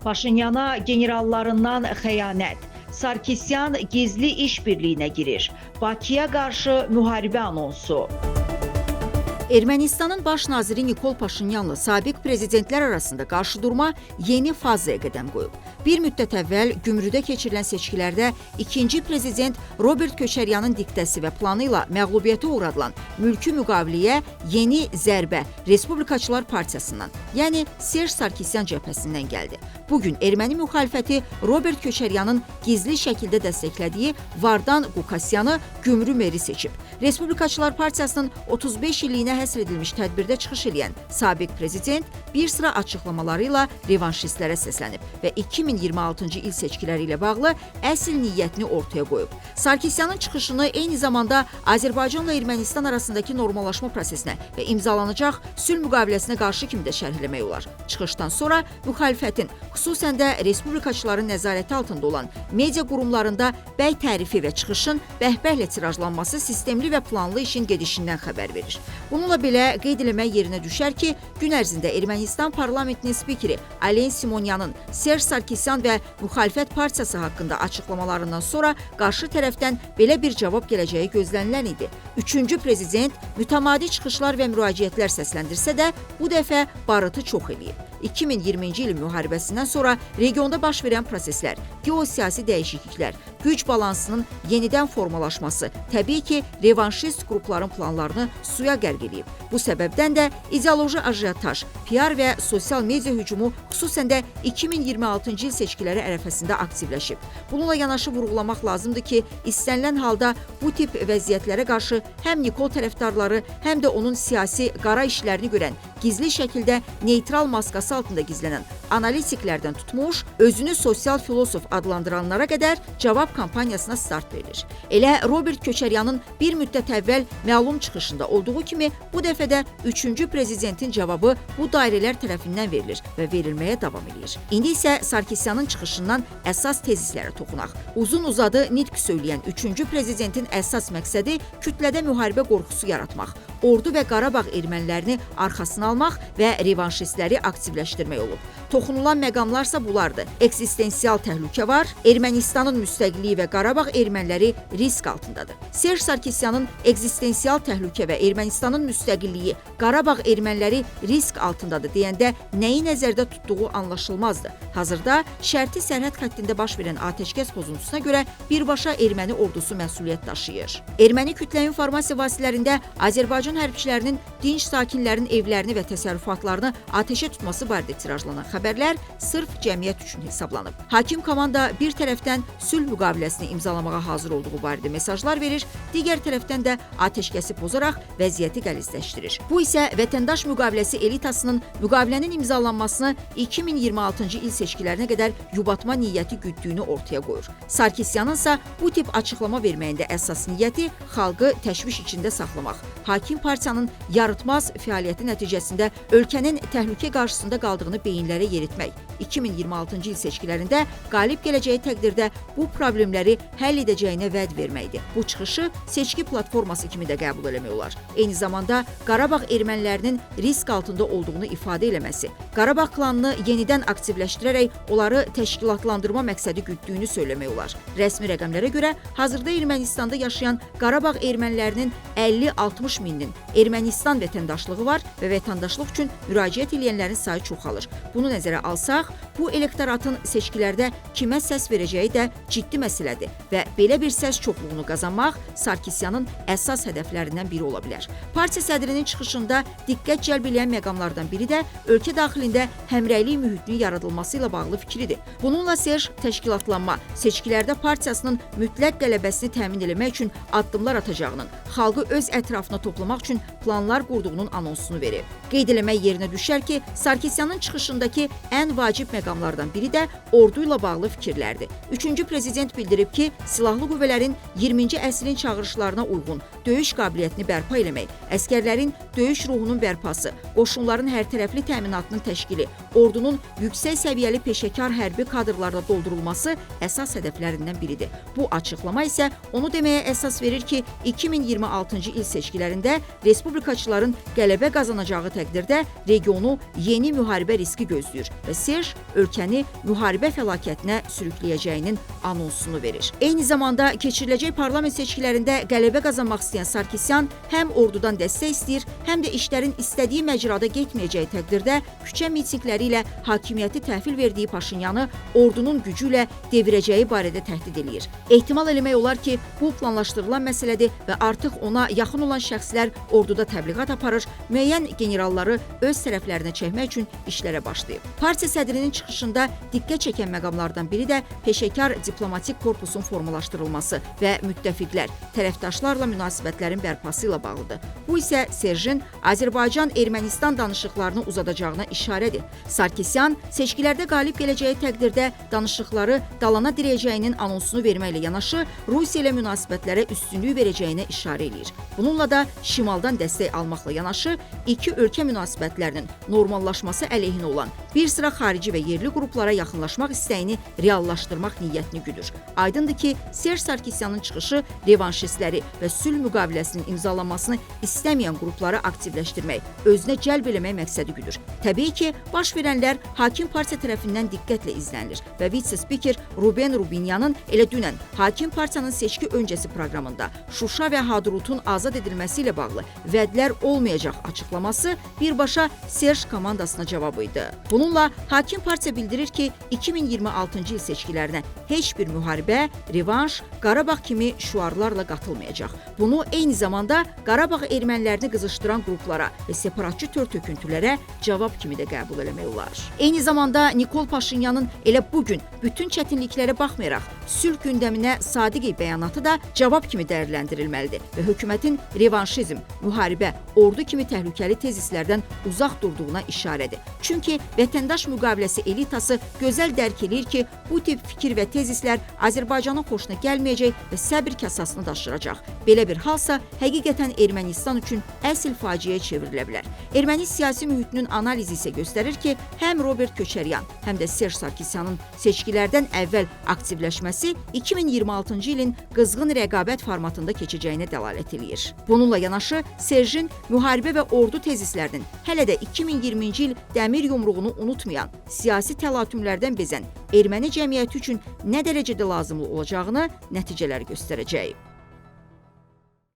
Paşinyana generallarından xəyanət. Sarkisyan gizli işbirliyinə girir. Bakıya qarşı müharibə anonsu. Ermənistanın baş naziri Nikol Paşinyanla sabiq prezidentlər arasında qarşıdurma yeni fazaya qədəm qoyub. Bir müddət əvvəl Gümrüdə keçirilən seçkilərdə ikinci prezident Robert Köçəryanın diktəsi və planı ilə məğlubiyyətə uğradılan mülki müqaviliyə yeni zərbə Respublikaçılar Partiyasından, yəni Serj Sarkisyan cəbhəsindən gəldi. Bugün erməni müxalifəti Robert Köçəryanın gizli şəkildə dəstəklədiyi Vardan Qukasyanı Gümrü meri seçib. Respublikaçılar Partiyasının 35 illiyinə həsr edilmiş tədbirdə çıxış edən sabiq prezident bir sıra açıqlamaları ilə revanşistlərə səslənib və 2026-cı il seçkiləri ilə bağlı əsl niyyətini ortaya qoyub. Sarkisyanın çıxışını eyni zamanda Azərbaycanla Ermənistan arasındakı normallaşma prosesinə və imzalanacaq sülh müqaviləsinə qarşı kimi də şərh eləmək olar. Çıxışdan sonra müxalifətin, xüsusən də respublikaçıların nəzarəti altında olan media qurumlarında bəy tərifi və çıxışın bəhbəhlə tirajlanması sistemli və planlı işin gedişindən xəbər verir. Bununla belə qeyd eləmək yerinə düşər ki, gün ərzində Ermənistan parlamentinin spikeri Alen Simonyanın Serj Sarkisyan və müxalifət partiyası haqqında açıqlamalarından sonra qarşı tərəfdən belə bir cavab gələcəyi gözlənilən idi. Üçüncü prezident mütəmadi çıxışlar və müraciətlər səsləndirsə də, bu dəfə barıtı çox eləyib. 2020-ci ilin müharibəsindən sonra regionda baş verən proseslər, geosiyasi dəyişikliklər, güc balansının yenidən formalaşması, təbii ki, revanşist qrupların planlarını suya qərq edib. Bu səbəbdən də ideoloji ajiyataj, PR və sosial media hücumu xüsusən də 2026-cı il seçkiləri ərəfəsində aktivləşib. Bununla yanaşı vurğulamaq lazımdır ki, istənilən halda bu tip vəziyyətlərə qarşı həm Nikol tərəfdarları, həm də onun siyasi qara işlərini görən, gizli şəkildə neytral maskası altında gizlənən analitiklərdən tutmuş, özünü sosial filosof adlandıranlara qədər cavab kampaniyasına start verir. Elə Robert Köçəryanın bir müddət əvvəl məlum çıxışında olduğu kimi, bu dəfə də üçüncü prezidentin cavabı bu dairələr tərəfindən verilir və verilməyə davam edir. İndi isə Sarkisyanın çıxışından əsas tezislərə toxunaq. Uzun-uzadı nitq söyləyən üçüncü prezidentin əsas məqsədi kütlədə müharibə qorxusu yaratmaq, ordu və Qarabağ ermənilərini arxasına almaq və revanşistləri aktivləşdirmək olub. Toxunulan məqamlarsa bunlardır. Eksistensial təhlükə var, Ermənistanın müstəqilliyi və Qarabağ erməniləri risk altındadır. Serj Sarkisyanın eksistensial təhlükə və Ermənistanın müstəqilliyi, Qarabağ erməniləri risk altındadır deyəndə nəyi nəzərdə tutduğu anlaşılmazdır. Hazırda şərti sərhəd xəttində baş verən atəşkəs pozuntusuna görə birbaşa erməni ordusu məsuliyyət daşıyır. Erməni kütlə informasiya vasitələrində Azərbaycan hərbçilərinin dinc sakinlərin evlərini və təsərrüfatlarını atəşə tutması barədə tirajlanan xəbərlər sırf cəmiyyət üçün hesablanıb. Hakim komanda bir tərəfdən sülh müqaviləsini imzalamağa hazır olduğu barədə mesajlar verir, digər tərəfdən də atəşkəsi pozaraq vəziyyəti qəlizləşdirir. Bu isə vətəndaş müqaviləsi elitasının müqavilənin imzalanmasını 2026-cı il seçkilərinə qədər yubatma niyyəti güddüyünü ortaya qoyur. Sarkisyanınsa bu tip açıqlama verməyində əsas niyyəti xalqı təşviş içində saxlamaq, hakim partiyanın yarıtmaz fəaliyyəti nəticəsində ölkənin təhlükə qarşısında qaldığını beyinlərə yeritmək, 2026-cı il seçkilərində qalib gələcəyi təqdirdə bu problemləri həll edəcəyinə vəd verməkdir. Bu çıxışı seçki platforması kimi də qəbul eləmək olar. Eyni zamanda Qarabağ ermənilərinin risk altında olduğunu ifadə eləməsi, Qarabağ klanını yenidən aktivləşdirərək onları təşkilatlandırma məqsədi güddüyünü söyləmək olar. Rəsmi rəqəmlərə görə hazırda Ermənistanda yaşayan Qarabağ ermənilərinin 50-60 mininin Ermənistan vətəndaşlığı var və vətəndaşlıq üçün müraciət edənlərin sayı çoxalır. Bunu nəzərə alsaq, bu elektoratın seçkilərdə kimə səs verəcəyi də ciddi məsələdir və belə bir səs çoxluğunu qazanmaq Sarkisyanın əsas hədəflərindən biri ola bilər. Partiya sədrinin çıxışında diqqət cəlb edən məqamlardan biri də ölkə daxilində həmrəylik mühitinin yaradılması ilə bağlı fikridir. Bununla Serj təşkilatlanma, seçkilərdə partiyasının mütləq qələbəsini təmin etmək üçün addımlar atacağının, xalqı öz ətrafına toplamaq üçün planlar qurduğunun anonsunu verib. Qeyd eləmək yerinə düşər ki, Sarkisyanın çıxışındakı ən vacib məqamlardan biri də ordu ilə bağlı fikirlərdir. Üçüncü prezident bildirib ki, silahlı qüvvələrin 20-ci əsrin çağırışlarına uyğun döyüş qabiliyyətini bərpa eləmək, əskərlərin döyüş ruhunun bərpası, qoşunların hərtərəfli təminatının təşkili, ordunun yüksək səviyyəli peşəkar hərbi kadrlarla doldurulması əsas hədəflərindən biridir. Bu açıqlama isə onu deməyə əsas verir ki, 2026-cı il seçkilərində respublikaçıların qələbə qazanacağı təqdirdə regionu yeni müharibə riski gözləyir və Serj revanş ölkəni müharibə fəlakətinə sürükləyəcəyinin anonsunu verir. Eyni zamanda keçiriləcək parlament seçkilərində qələbə qazanmaq istəyən Sarkisyan həm ordudan dəstək istəyir, həm də işlərin istədiyi məcrada getməyəcəyi təqdirdə küçə mitinqləri ilə hakimiyyəti təhvil verdiyi Paşinyanı ordunun gücü ilə devirəcəyi barədə təhdid eləyir. Ehtimal eləmək olar ki, bu planlaşdırılan məsələdir və artıq ona yaxın olan şəxslər orduda təbliğat aparır, müəyyən generalları öz tərəflərinə çəkmək üçün işlərə başlayıb. Partiya sədrinin çıxışında diqqət çəkən məqamlardan biri də peşəkar diplomatik korpusun formalaşdırılması və müttəfiqlər, tərəfdaşlarla münasibətlərin bərpası ilə bağlıdır. Bu isə Serjin Azərbaycan-Ermənistan danışıqlarını uzadacağına işarədir. Sarkisyan seçkilərdə qalib gələcəyi təqdirdə danışıqları dalana dirəyəcəyinin anonsunu verməklə yanaşı, Rusiya ilə münasibətlərə üstünlük verəcəyinə işarə eləyir. Bununla da şimaldan dəstək almaqla yanaşı, iki ölkə münasibətlərinin normallaşması əleyhinə olan bir sıra xarici və yerli qruplara yaxınlaşmaq istəyini reallaşdırmaq niyyətini güdür. Aydındır ki, Serj Sarkisyanın çıxışı revanşistləri və sülh müqaviləsinin imzalanmasını istəməyən qrupları aktivləşdirmək, özünə cəlb eləmək məqsədi güdür. Təbii ki, baş verənlər hakim partiya tərəfindən diqqətlə izlənilir və vitse-spiker Ruben Rubinyanın elə dünən hakim partiyanın seçki öncəsi proqramında Şuşa və Hadrutun azad edilməsi ilə bağlı vədlər olmayacaq açıqlaması birbaşa Serj komandasına cavabı idi. Bununla hakim partiya bildirir ki, 2026-cı il seçkilərinə heç bir müharibə, revanş, Qarabağ kimi şüarlarla qatılmayacaq. Bunu eyni zamanda Qarabağ ermənilərini qızışdıran qruplara və separatçı tör-töküntülərə cavab kimi də qəbul eləmək olar. Eyni zamanda Nikol Paşinyanın elə bugün bütün çətinliklərə baxmayaraq sülh gündəminə sadiq bəyanatı da cavab kimi dəyərləndirilməlidir və hökumətin revanşizm, müharibə, ordu kimi təhlükəli tezislərdən uzaq durduğuna işarədir. Çünki vətəndaş müqaviləsi elitası gözəl dərk edir ki, bu tip fikir və tezislər Azərbaycanın xoşuna gəlməyəcək və səbir kasasını daşıracaq. Belə bir halsa həqiqətən Ermənistan üçün əsl faciəyə çevrilə bilər. Erməni siyasi mühitinin analizi isə göstərir ki, həm Robert Köçəryan, həm də Serj Sarkisyanın seçkilərdən əvvəl aktivləşməsi 2026-cı ilin qızğın rəqabət formatında keçəcəyinə dəlalət eləyir. Bununla yanaşı, Serjin müharibə və ordu tezislərinin hələ də 2020-ci il dəmir yumruğunu unutmayan, siyasi təlatümlərdən bezən erməni cəmiyyəti üçün nə dərəcədə lazımlı olacağını nəticələr göstərəcək.